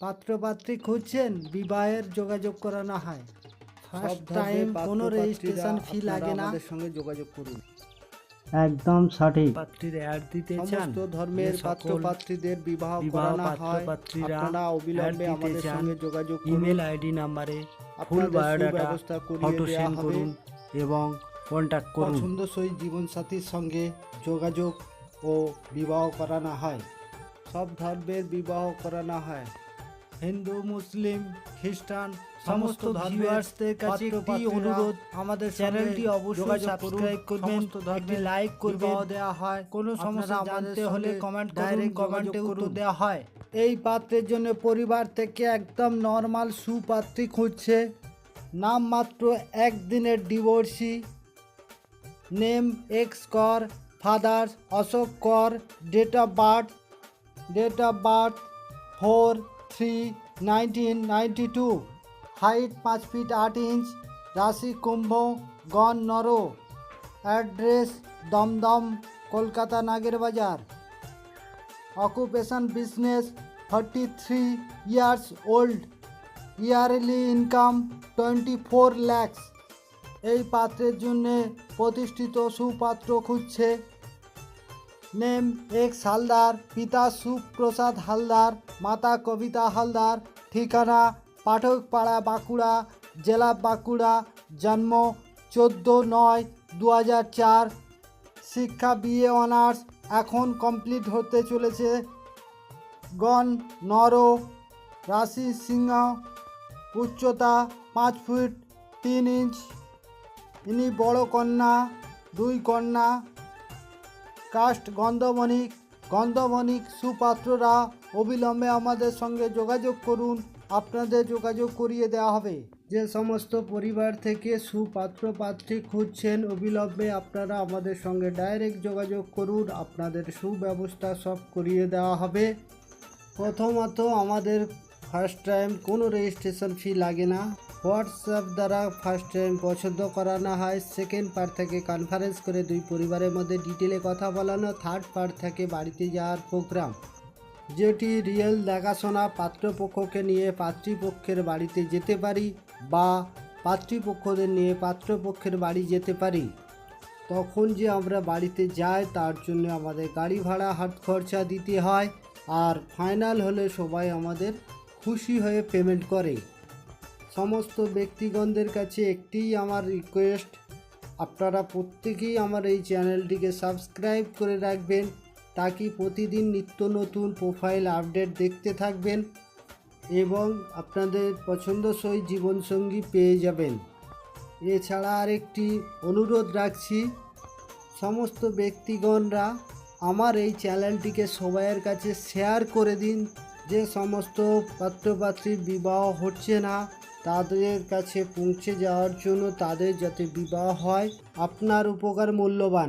পাত্রপাত্রী খুঁজছেন, বিবাহের যোগাযোগ করানো হয়। ফার্স্ট টাইম কোনো রেজিস্ট্রেশন ফি লাগে না। আমাদের সঙ্গে যোগাযোগ করুন। একদম সঠিক। পাত্রীর অ্যাড দিতে চান, সমস্ত ধর্মের পাত্রপাত্রীদের বিবাহ করানো হয়। আপনারা অবিলম্বে আমাদের সঙ্গে যোগাযোগ করুন। ইমেল আইডি নাম্বারে ফুল আপনাদের বায়োডাটা সুব্যবস্থা করিয়ে ফটো দেওয়া সেন্ড হবে। করুন এবং কন্ট্যাক্ট করুন। পছন্দসই জীবনসাথীর সঙ্গে যোগাযোগ ও বিবাহ করানো হয়। সব ধর্মের বিবাহ করানো হয়। হিন্দু, মুসলিম, খ্রিস্টান সমস্ত ভিউয়ার্সদের কাছে একটি অনুরোধ, আমাদের চ্যানেলটি অবশ্যই সাবস্ক্রাইব করবেন, একটি লাইক করবেন। দেওয়া হয় কোনো সমস্যা জানতে হলে কমেন্ট করুন, কমেন্টে উত্তর দেওয়া হয়। এই পাত্রের জন্য পরিবার থেকে একদম নর্মাল সুপাত্রী খুঁজছে। নাম মাত্র একদিনের divorcee. Name X Kar, father Ashok Kar, date of birth 4/3/1992, height 5 feet 8 inch, রাশি কুম্ভ, গণ নর, address Dumdum, Kolkata Nager Bazar, occupation business, 33 years old, yearly income 24 lakhs। এই পাত্রের জন্যে প্রতিষ্ঠিত সুপাত্র খুঁজছে। নেম এক্স হালদার, পিতা সুপ্রসাদ হালদার, মাতা কবিতা হালদার, ঠিকানা পাঠকপাড়া, বাঁকুড়া, জেলা বাঁকুড়া, জন্ম 14/9/2004, শিক্ষা বিএ অনার্স, এখন কমপ্লিট হতে চলেছে। গণ নর, রাশি সিংহ, উচ্চতা 5 ফিট 3 ইঞ্চ, ইনি বড় কন্যা, 2 কন্যা, কাস্ট গন্ধবণিক সুপাত্ররা অবিলম্বে আমাদের সঙ্গে যোগাযোগ করুন, আপনাদের যোগাযোগ করিয়ে দেওয়া হবে। যে সমস্ত পরিবার থেকে সুপাত্র পাত্রী খুঁজছেন, অবিলম্বে আপনারা আমাদের সঙ্গে ডাইরেক্ট যোগাযোগ করুন, আপনাদের সুব্যবস্থা সব করিয়ে দেওয়া হবে। প্রথমত আমাদের ফার্স্ট টাইম কোনো রেজিস্ট্রেশন ফি লাগে না। হোয়াটসঅ্যাপ দ্বারা ফার্স্ট টাইম পছন্দ করানো হয়। সেকেন্ড পার্ট থেকে কনফারেন্স করে দুই পরিবারের মধ্যে ডিটেলে কথা বলানো। থার্ড পার্ট থেকে বাড়িতে যাওয়ার প্রোগ্রাম, যেটি রিয়েল দেখাশোনা। পাত্রপক্ষকে নিয়ে পাত্রীপক্ষের বাড়িতে যেতে পারি বা পাত্রীপক্ষদের নিয়ে পাত্রপক্ষের বাড়ি যেতে পারি। তখন যে আমরা বাড়িতে যাই তার জন্য আমাদের গাড়ি ভাড়া হাত খরচা দিতে হয়। আর ফাইনাল হলে সবাই আমাদের খুশি হয়ে পেমেন্ট করে। সমস্ত ব্যক্তিগণদের কাছে একটিই আমার রিকোয়েস্ট, আপনারা প্রত্যেকেই আমার এই চ্যানেলটিকে সাবস্ক্রাইব করে রাখবেন, তাকি প্রতিদিন নিত্য নতুন প্রোফাইল আপডেট দেখতে থাকবেন এবং আপনাদের পছন্দসই জীবনসঙ্গী পেয়ে যাবেন। এছাড়া আরেকটি অনুরোধ রাখছি, সমস্ত ব্যক্তিগণরা আমার এই চ্যানেলটিকে সবাইয়ের কাছে শেয়ার করে দিন। যে সমস্ত পাত্রপাত্রীর বিবাহ হচ্ছে না তাদের কাছে পৌঁছে যাওয়ার জন্য, তাদের যাতে বিবাহ হয়। আপনার উপকার মূল্যবান।